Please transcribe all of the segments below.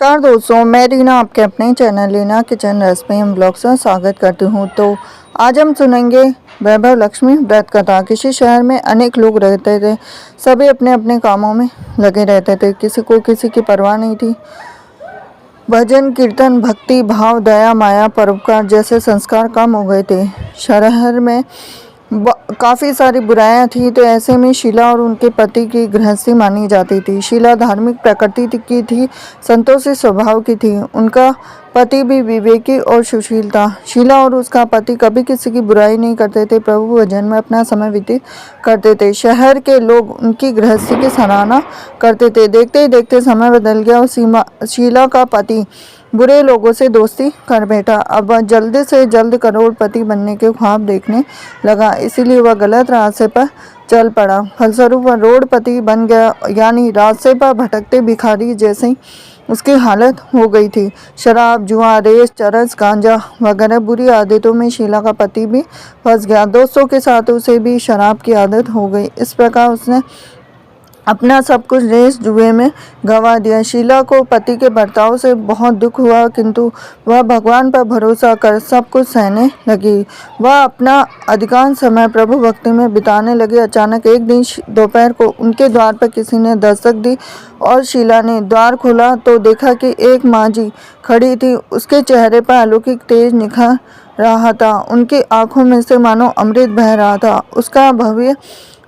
नमस्कार दोस्तों, मैं रीना आपके अपने channel Reena kitchen recipe and blogs में स्वागत करती हूँ। तो आज हम सुनेंगे वैभव लक्ष्मी व्रत कथा। किसी शहर में अनेक लोग रहते थे। सभी अपने अपने कामों में लगे रहते थे। किसी को किसी की परवाह नहीं थी। भजन कीर्तन भक्ति भाव दया माया परोपकार जैसे संस्कार कम हो गए थे। शहर में काफ़ी सारी बुराइयां थी। तो ऐसे में शीला और उनके पति की गृहस्थी मानी जाती थी। शीला धार्मिक प्रकृति की थी, संतोषी स्वभाव की थी। उनका पति भी विवेकी और सुशील था। शीला और उसका पति कभी किसी की बुराई नहीं करते थे। प्रभु भजन में अपना समय व्यतीत करते थे। शहर के लोग उनकी गृहस्थी की सराहना करते थे। देखते ही देखते समय बदल गया और शीला का पति बुरे लोगों से दोस्ती कर बैठा। अब वह जल्द से जल्द करोड़पति बनने के ख्वाब देखने लगा, इसीलिए वह गलत रास्ते पर चल पड़ा। फलस्वरूप वह रोडपति बन गया, यानी रास्ते पर भटकते भिखारी जैसी उसकी हालत हो गई थी। शराब जुआ रेस चरस गांजा वगैरह बुरी आदतों में शीला का पति भी फंस गया। दोस्तों के साथ उसे भी शराब की आदत हो गई। इस प्रकार उसने अपना सब कुछ रेस जुए में गंवा दिया। शीला को पति के बर्ताव से बहुत दुख हुआ, किंतु वह भगवान पर भरोसा कर सब कुछ सहने लगी। वह अपना अधिकांश समय प्रभु भक्ति में बिताने लगी। अचानक एक दिन दोपहर को उनके द्वार पर किसी ने दस्तक दी और शीला ने द्वार खोला तो देखा कि एक माँ जी खड़ी थी। उसके चेहरे पर अलौकिक तेज निखर रहा था। उनकी आंखों में से मानो अमृत बह रहा था। उसका भव्य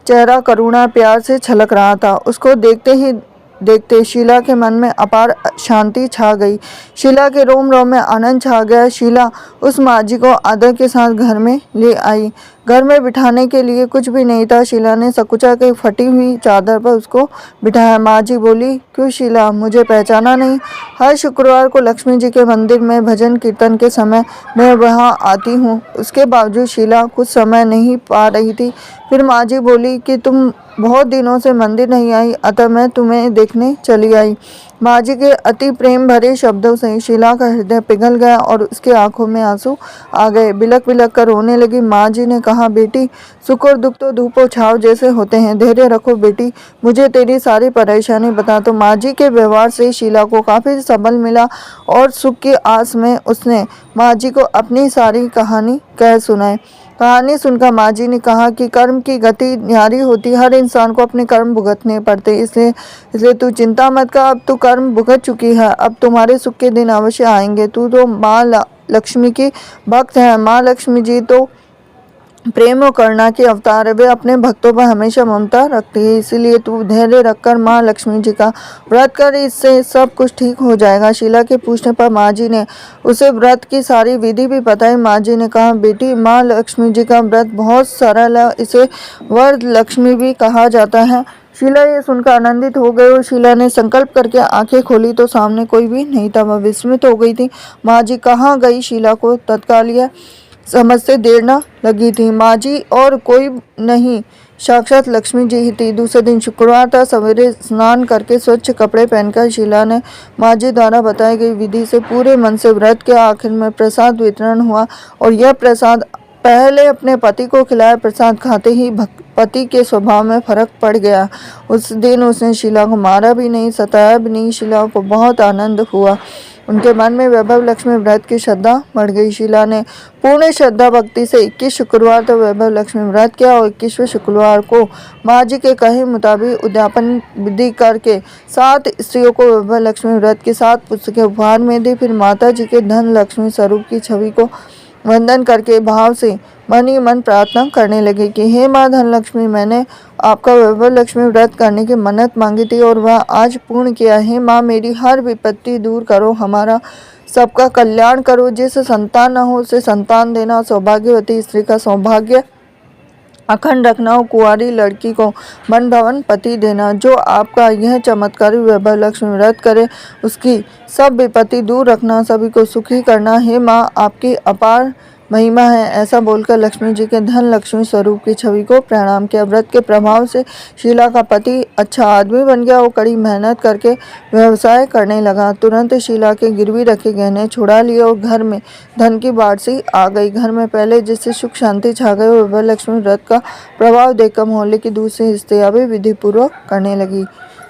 चेहरा करुणा प्यार से छलक रहा था। उसको देखते ही देखते शीला के मन में अपार शांति छा गई। शीला के रोम रोम में आनंद छा गया। शीला उस माँ जी को आदर के साथ घर में ले आई। घर में बिठाने के लिए कुछ भी नहीं था। शीला ने सकुचा के फटी हुई चादर पर उसको बिठाया। माँ जी बोली, क्यों शीला, मुझे पहचाना नहीं? हर शुक्रवार को लक्ष्मी जी के मंदिर में भजन कीर्तन के समय मैं वहाँ आती हूँ। उसके बावजूद शीला कुछ समय नहीं पा रही थी। फिर माँ जी बोली कि तुम बहुत दिनों से मंदिर नहीं आई, अतः मैं तुम्हें देखने चली आई। माँ जी के अति प्रेम भरे शब्दों से शीला का हृदय पिघल गया और उसके आंखों में आंसू आ गए। बिलक बिलक कर रोने लगी। माँ जी ने कहा, बेटी, सुख और दुख तो धूप और छाव जैसे होते हैं। धैर्य रखो बेटी, मुझे तेरी सारी परेशानी बता। तो माँ जी के व्यवहार से शीला को काफ़ी सबल मिला और सुख की आस में उसने माँ जी को अपनी सारी कहानी कह सुनाई। कहानी सुनकर माँ जी ने कहा कि कर्म की गति न्यारी होती, हर इंसान को अपने कर्म भुगतने पड़ते। इसलिए तू चिंता मत कर, अब तू कर्म भुगत चुकी है। अब तुम्हारे सुख के दिन अवश्य आएंगे। तू तो माँ लक्ष्मी की भक्त है। माँ लक्ष्मी जी तो प्रेम और करुणा की अवतार है। वे अपने भक्तों पर हमेशा ममता रखती है। इसीलिए तू धैर्य रखकर माँ लक्ष्मी जी का व्रत कर, इससे सब कुछ ठीक हो जाएगा। शीला के पूछने पर माँ जी ने उसे व्रत की सारी विधि भी बताई। माँ जी ने कहा, बेटी, माँ लक्ष्मी जी का व्रत बहुत सरल है। इसे वर लक्ष्मी भी कहा जाता है। शीला ये सुनकर आनंदित हो गई और शीला ने संकल्प करके आंखें खोली तो सामने कोई भी नहीं था। वह विस्मित हो गई थी। माँ जी कहाँ गई? शीला को तत्काल यह समझते देर न लगी थी। माँ जी और कोई नहीं, साक्षात लक्ष्मी जी ही थी। दूसरे दिन शुक्रवार था। सवेरे स्नान करके स्वच्छ कपड़े पहनकर शीला ने माँ जी द्वारा बताई गई विधि से पूरे मन से व्रत किया। आखिर में प्रसाद वितरण हुआ और यह प्रसाद पहले अपने पति को खिलाया। प्रसाद खाते ही पति के स्वभाव में फर्क पड़ गया। उस दिन उसने शीला को मारा भी नहीं, सताया भी नहीं। शीला को बहुत आनंद हुआ। उनके मन में वैभव लक्ष्मी व्रत की श्रद्धा बढ़ गई। शीला ने पूर्ण श्रद्धा भक्ति से 21 शुक्रवार तो वैभव लक्ष्मी व्रत किया और 21वें शुक्रवार को माँ जी के कहे मुताबिक उद्यापन विधि करके 7 स्त्रियों को वैभव लक्ष्मी व्रत की 7 पुस्तकें उपहार में दी। फिर माता जी के धन लक्ष्मी स्वरूप की छवि को वंदन करके भाव से मन ही मन प्रार्थना करने लगे कि हे माँ धनलक्ष्मी, मैंने आपका वैभव लक्ष्मी व्रत करने की मन्नत मांगी थी और वह आज पूर्ण किया है। माँ, मेरी हर विपत्ति दूर करो, हमारा सबका कल्याण करो। जिसे संतान न हो उसे संतान देना, सौभाग्यवती स्त्री का सौभाग्य अखंड रखना और कुंवारी लड़की को मन भवन पति देना। जो आपका यह चमत्कारी वैभव लक्ष्मी व्रत करे उसकी सब विपत्ति दूर रखना, सभी को सुखी करना। हे माँ, आपकी अपार महिमा है। ऐसा बोलकर लक्ष्मी जी के धन लक्ष्मी स्वरूप की छवि को प्रणाम किया। व्रत के प्रभाव से शीला का पति अच्छा आदमी बन गया और कड़ी मेहनत करके व्यवसाय करने लगा। तुरंत शीला के गिरवी रखे गहने छुड़ा लिए और घर में धन की बाढ़ सी आ गई। घर में पहले जिससे सुख शांति छा गई, वैभव लक्ष्मी व्रत का प्रभाव देखकर मोहल्ले की दूसरी स्त्रियां भी विधि पूर्वक करने लगी।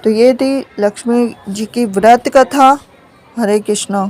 तो ये थी लक्ष्मी जी की व्रत कथा। हरे कृष्णा।